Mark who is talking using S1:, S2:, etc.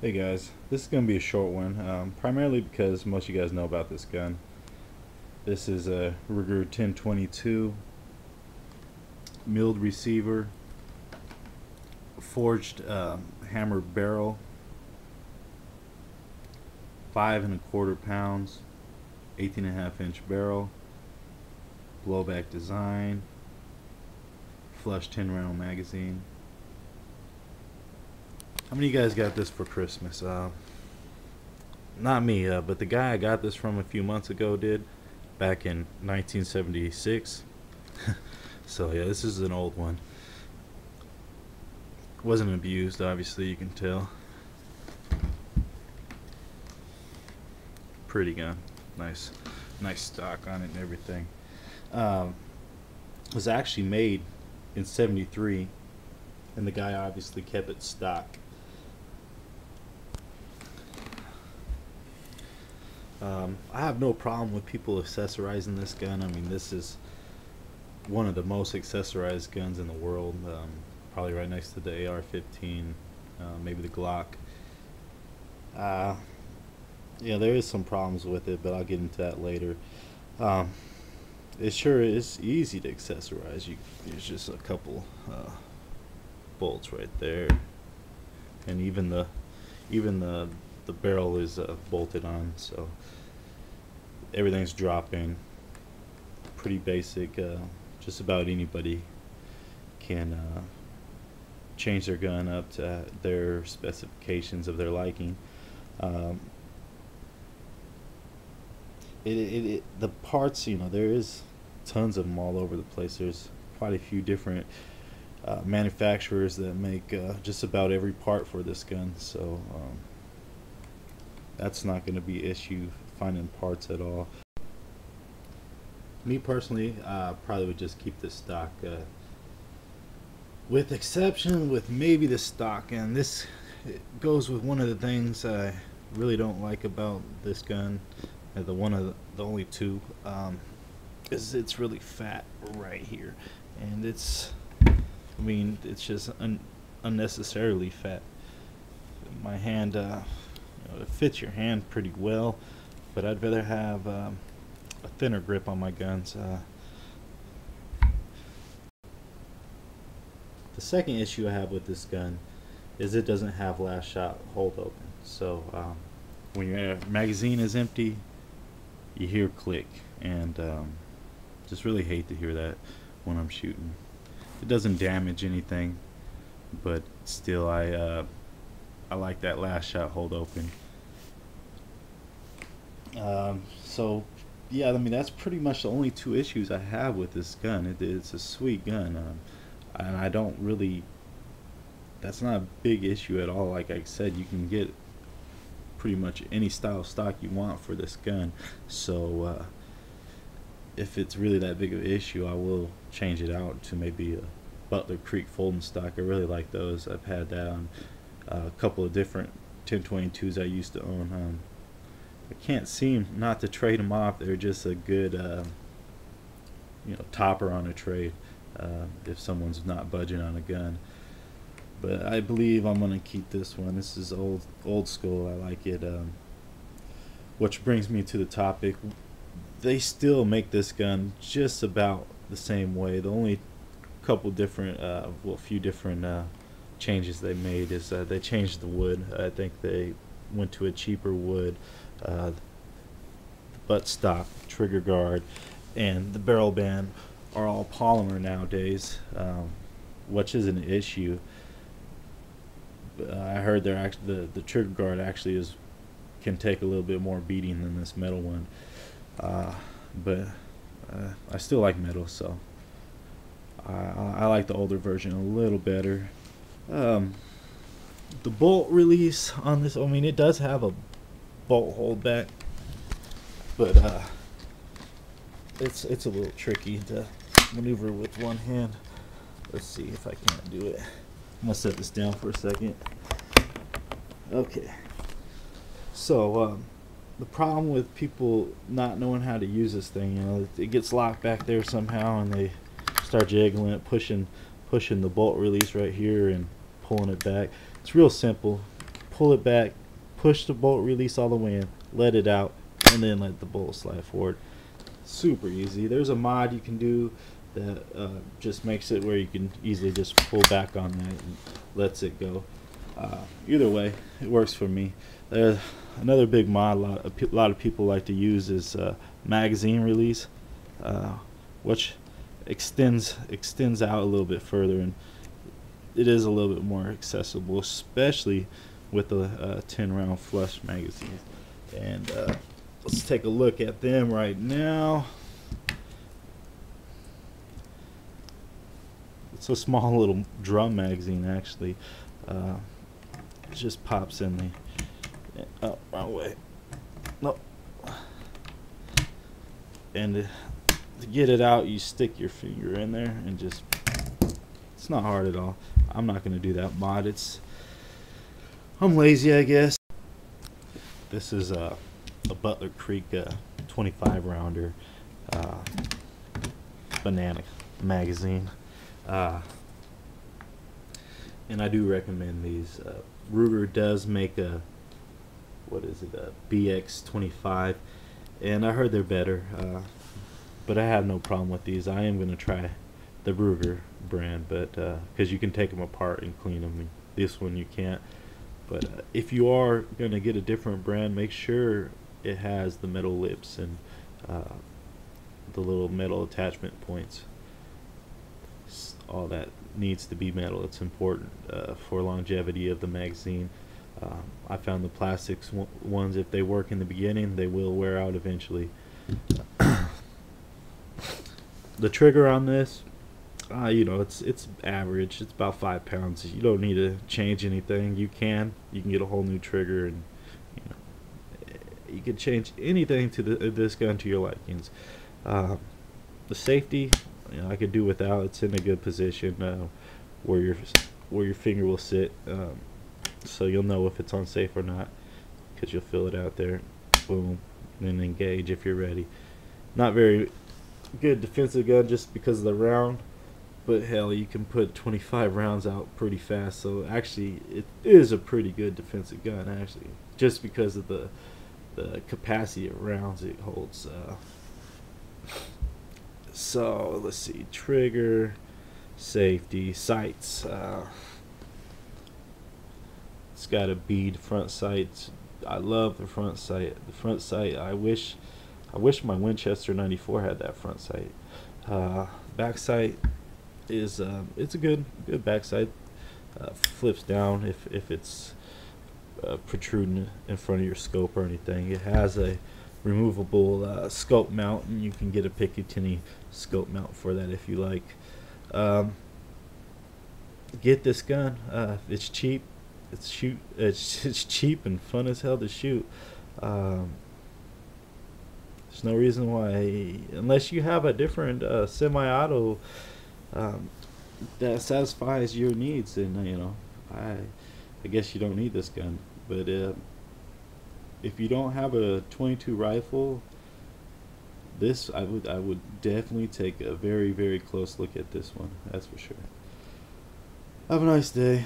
S1: Hey guys, this is going to be a short one, primarily because most of you guys know about this gun. This is a Ruger 1022 milled receiver, forged hammer barrel, 5¼ pounds, 18.5-inch barrel, blowback design, flush 10-round magazine. How many of you guys got this for Christmas? Not me, but the guy I got this from a few months ago did, back in 1976. So yeah, this is an old one. Wasn't abused, obviously, you can tell. Pretty gun. Nice stock on it and everything. Was actually made in '73, and the guy obviously kept it stock. I have no problem with people accessorizing this gun. I mean, this is one of the most accessorized guns in the world, probably right next to the AR-15, maybe the Glock. Yeah, there is some problems with it, but I'll get into that later. It sure is easy to accessorize. There's just a couple bolts right there, and even the barrel is bolted on, so everything's dropping. Pretty basic. Just about anybody can change their gun up to their specifications of their liking. The parts, there is tons of them all over the place. There's quite a few different manufacturers that make just about every part for this gun, so that's not going to be an issue finding parts at all. Me personally, probably would just keep this stock, with exception with maybe the stock, and this goes with one of the things I really don't like about this gun. The only two, is it's really fat right here, and it's just unnecessarily fat. My hand, it fits your hand pretty well, but I'd rather have a thinner grip on my guns. The second issue I have with this gun is it doesn't have last shot hold open. So when your magazine is empty, you hear click, and just really hate to hear that when I'm shooting. It doesn't damage anything, but still I like that last shot hold open. So yeah, I mean, that's pretty much the only two issues I have with this gun. It's a sweet gun, and I don't really, that's not a big issue at all. Like I said, you can get pretty much any style of stock you want for this gun, so if it's really that big of an issue, I will change it out to maybe a Butler Creek folding stock. I really like those. I've had that on a couple of different 1022s I used to own. I can't seem not to trade them off. They're just a good topper on a trade, if someone's not budging on a gun. But I believe I'm gonna keep this one. This is old school. I like it. Which brings me to the topic. They still make this gun just about the same way. The only couple different, few different changes they made is they changed the wood. I think they went to a cheaper wood. Buttstock, trigger guard, and the barrel band are all polymer nowadays, which is an issue. I heard the trigger guard actually can take a little bit more beating than this metal one, but I still like metal, so I like the older version a little better. The bolt release on this, I mean, it does have a bolt hold back, but it's a little tricky to maneuver with one hand. Let's see if I can't do it. I'm gonna set this down for a second. Okay, so the problem with people not knowing how to use this thing, it gets locked back there somehow, and they start jiggling it, pushing the bolt release right here and pulling it back. It's real simple. pull it back, push the bolt release all the way in, let it out, and then let the bolt slide forward. Super easy. There's a mod you can do that just makes it where you can easily just pull back on that and lets it go. Either way, it works for me. Another big mod a lot of people like to use is magazine release, which extends out a little bit further, and it is a little bit more accessible, especially with the 10 round flush magazines. And let's take a look at them right now. It's a small little drum magazine, actually. It just pops in the wrong way. No. And to get it out, you stick your finger in there and just. It's not hard at all. I'm not going to do that mod. I'm lazy, I guess. This is a Butler Creek 25 rounder banana magazine. And I do recommend these. Ruger does make a BX25, and I heard they're better, but I have no problem with these. I am going to try the Ruger brand, but because you can take them apart and clean them. This one you can't. But if you are going to get a different brand, make sure it has the metal lips and the little metal attachment points. All that needs to be metal. It's important for longevity of the magazine. I found the plastics ones, if they work in the beginning, they will wear out eventually. The trigger on this, you know, it's average. It's about 5 pounds. You don't need to change anything. You can get a whole new trigger, and you can change anything to this gun to your likings. The safety, I could do without. It's in a good position where your finger will sit, so you'll know if it's unsafe or not, because you'll feel it out there. Boom, and then engage if you're ready. Not very good defensive gun just because of the round, but hell, you can put 25 rounds out pretty fast. So actually, it is a pretty good defensive gun, actually, just because of the capacity of rounds it holds. So let's see, trigger, safety, sights. It's got a bead front sight. I love the front sight. The front sight. I wish my Winchester 94 had that front sight. Back sight is it's a good back sight. Flips down if it's protruding in front of your scope or anything. It has a removable scope mount, and you can get a Picatinny scope mount for that if you like. Get this gun. It's cheap. It's cheap and fun as hell to shoot. There's no reason why, unless you have a different semi-auto that satisfies your needs, then I guess you don't need this gun. But if you don't have a 22 rifle, I would definitely take a very, very close look at this one. That's for sure. Have a nice day.